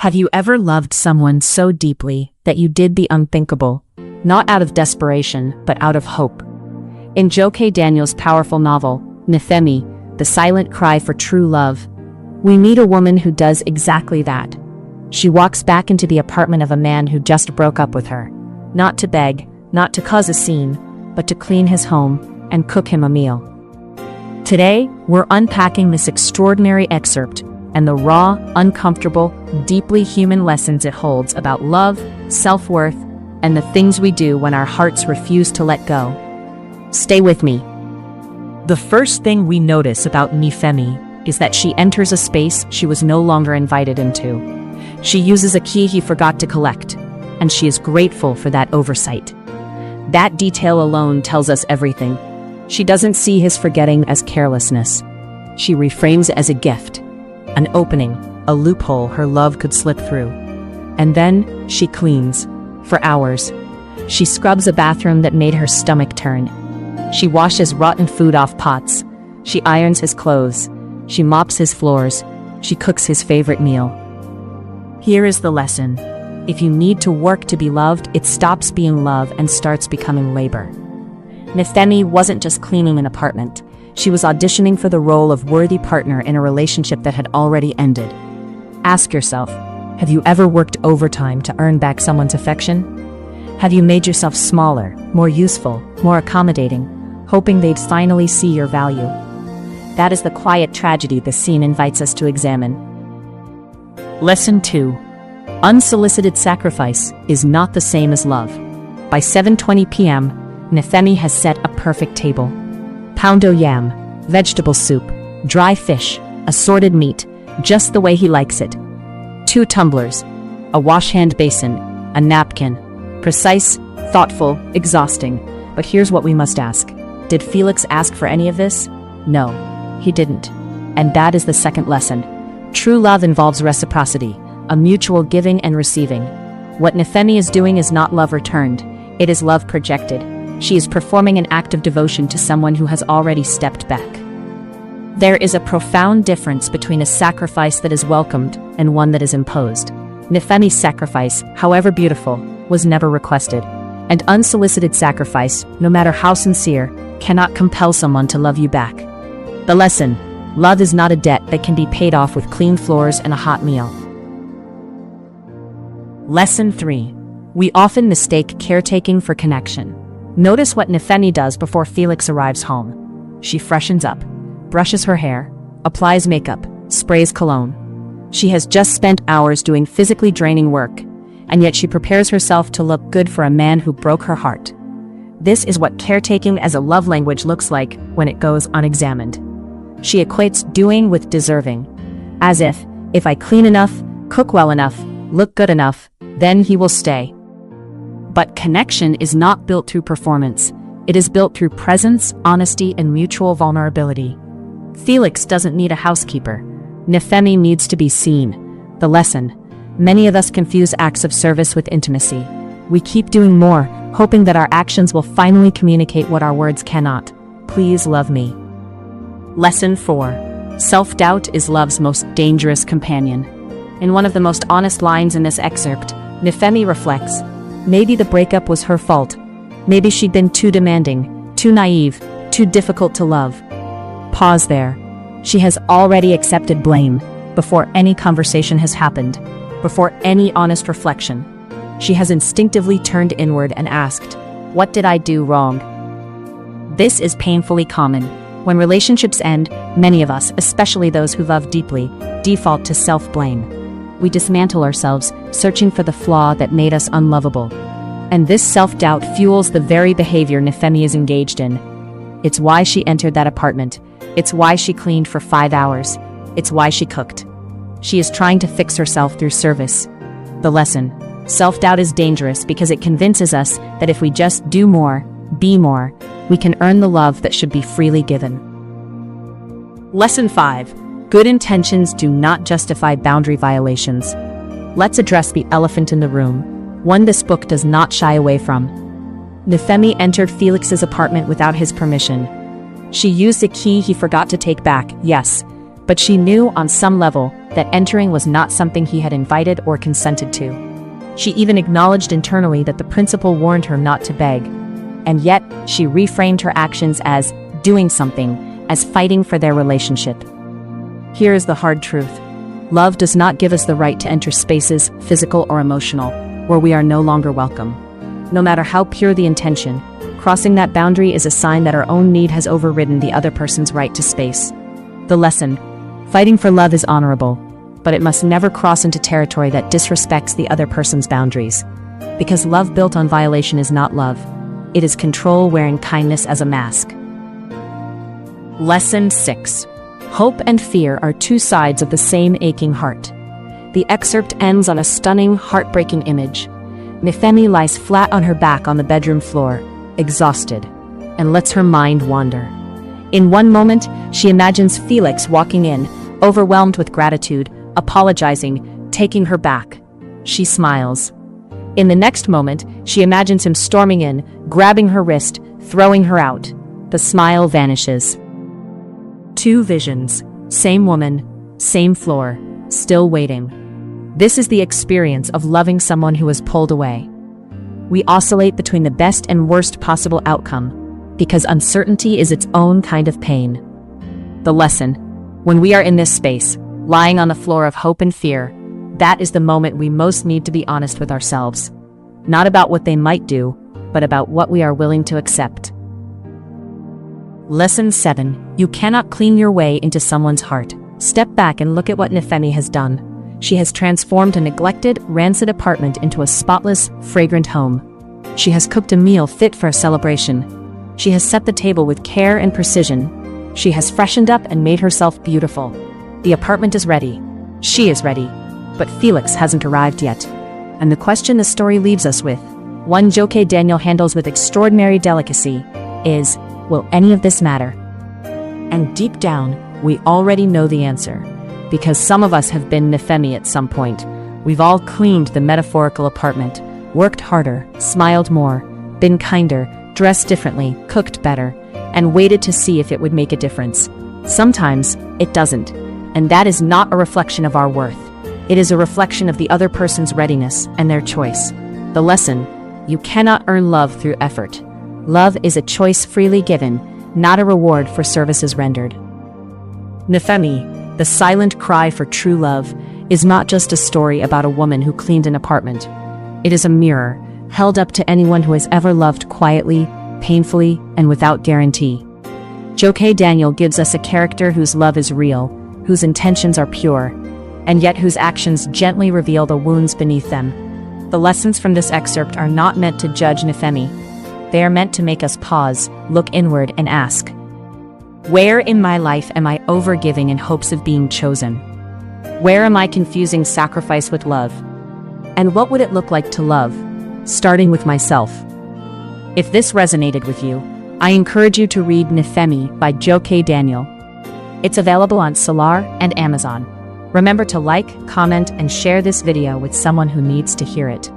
Have you ever loved someone so deeply that you did the unthinkable, not out of desperation, but out of hope? In Joe K. Daniels' powerful novel, Nifemi, The Silent Cry for True Love, we meet a woman who does exactly that. She walks back into the apartment of a man who just broke up with her, not to beg, not to cause a scene, but to clean his home and cook him a meal. Today, we're unpacking this extraordinary excerpt and the raw, uncomfortable, deeply human lessons it holds about love, self-worth, and the things we do when our hearts refuse to let go. Stay with me. The first thing we notice about Nifemi is that she enters a space she was no longer invited into. She uses a key he forgot to collect, and she is grateful for that oversight. That detail alone tells us everything. She doesn't see his forgetting as carelessness. She reframes it as a gift, an opening, a loophole her love could slip through. And then she cleans, for hours. She scrubs a bathroom that made her stomach turn. She washes rotten food off pots. She irons his clothes. She mops his floors. She cooks his favorite meal. Here is the lesson. If you need to work to be loved, it stops being love and starts becoming labor. Nifemi wasn't just cleaning an apartment. She was auditioning for the role of worthy partner in a relationship that had already ended. Ask yourself, have you ever worked overtime to earn back someone's affection? Have you made yourself smaller, more useful, more accommodating, hoping they'd finally see your value? That is the quiet tragedy this scene invites us to examine. Lesson 2. Unsolicited sacrifice is not the same as love. By 7:20 p.m., Nifemi has set a perfect table. Poundo yam, vegetable soup, dry fish, assorted meat, just the way he likes it. 2 tumblers, a wash-hand basin, a napkin. Precise, thoughtful, exhausting. But here's what we must ask. Did Felix ask for any of this? No, he didn't. And that is the second lesson. True love involves reciprocity, a mutual giving and receiving. What Nifemi is doing is not love returned. It is love projected. She is performing an act of devotion to someone who has already stepped back. There is a profound difference between a sacrifice that is welcomed and one that is imposed. Nifemi's sacrifice, however beautiful, was never requested. And unsolicited sacrifice, no matter how sincere, cannot compel someone to love you back. The lesson: love is not a debt that can be paid off with clean floors and a hot meal. Lesson 3. We often mistake caretaking for connection. Notice what Nifemi does before Felix arrives home. She freshens up, brushes her hair, applies makeup, sprays cologne. She has just spent hours doing physically draining work, and yet she prepares herself to look good for a man who broke her heart. This is what caretaking as a love language looks like when it goes unexamined. She equates doing with deserving, as if I clean enough, cook well enough, look good enough, then he will stay. But connection is not built through performance. It is built through presence, honesty, and mutual vulnerability. Felix doesn't need a housekeeper. Nifemi needs to be seen. The lesson: many of us confuse acts of service with intimacy. We keep doing more, hoping that our actions will finally communicate what our words cannot. Please love me. Lesson 4. Self-doubt is love's most dangerous companion. In one of the most honest lines in this excerpt, Nifemi reflects, maybe the breakup was her fault. Maybe she'd been too demanding, too naive, too difficult to love. Pause there. She has already accepted blame before any conversation has happened, before any honest reflection. She has instinctively turned inward and asked, what did I do wrong? This is painfully common. When relationships end, many of us, especially those who love deeply, default to self-blame. We dismantle ourselves, searching for the flaw that made us unlovable. And this self-doubt fuels the very behavior Nifemi is engaged in. It's why she entered that apartment. It's why she cleaned for 5 hours. It's why she cooked. She is trying to fix herself through service. The lesson: self-doubt is dangerous because it convinces us that if we just do more, be more, we can earn the love that should be freely given. Lesson 5. Good intentions do not justify boundary violations. Let's address the elephant in the room, one this book does not shy away from. Nifemi entered Felix's apartment without his permission. She used a key he forgot to take back, yes, But she knew on some level that entering was not something he had invited or consented to. She even acknowledged internally that the principal warned her not to beg. And yet, she reframed her actions as doing something, as fighting for their relationship. Here is the hard truth. Love does not give us the right to enter spaces, physical or emotional, where we are no longer welcome. No matter how pure the intention, crossing that boundary is a sign that our own need has overridden the other person's right to space. The lesson: fighting for love is honorable, but it must never cross into territory that disrespects the other person's boundaries. Because love built on violation is not love. It is control wearing kindness as a mask. Lesson 6. Hope and fear are two sides of the same aching heart. The excerpt ends on a stunning, heartbreaking image. Nifemi lies flat on her back on the bedroom floor, exhausted, and lets her mind wander. In one moment, she imagines Felix walking in, overwhelmed with gratitude, apologizing, taking her back. She smiles. In the next moment, she imagines him storming in, grabbing her wrist, throwing her out. The smile vanishes. Two visions, same woman, same floor, still waiting. This is the experience of loving someone who is pulled away. We oscillate between the best and worst possible outcome, because uncertainty is its own kind of pain. The lesson: when we are in this space, lying on the floor of hope and fear, that is the moment we most need to be honest with ourselves. Not about what they might do, but about what we are willing to accept. Lesson 7. You cannot clean your way into someone's heart. Step back and look at what Nifemi has done. She has transformed a neglected, rancid apartment into a spotless, fragrant home. She has cooked a meal fit for a celebration. She has set the table with care and precision. She has freshened up and made herself beautiful. The apartment is ready. She is ready. But Felix hasn't arrived yet. And the question the story leaves us with, one Joke Daniel handles with extraordinary delicacy, is, will any of this matter? And deep down, we already know the answer. Because some of us have been Nifemi at some point. We've all cleaned the metaphorical apartment, worked harder, smiled more, been kinder, dressed differently, cooked better, and waited to see if it would make a difference. Sometimes, it doesn't. And that is not a reflection of our worth. It is a reflection of the other person's readiness and their choice. The lesson: you cannot earn love through effort. Love is a choice freely given, not a reward for services rendered. Nifemi, the silent cry for true love, is not just a story about a woman who cleaned an apartment. It is a mirror, held up to anyone who has ever loved quietly, painfully, and without guarantee. Joke Daniel gives us a character whose love is real, whose intentions are pure, and yet whose actions gently reveal the wounds beneath them. The lessons from this excerpt are not meant to judge Nifemi. They are meant to make us pause, look inward, and ask, where in my life am I overgiving in hopes of being chosen? Where am I confusing sacrifice with love? And what would it look like to love, starting with myself? If this resonated with you, I encourage you to read Nifemi by Joke Daniel. It's available on Solar and Amazon. Remember to like, comment, and share this video with someone who needs to hear it.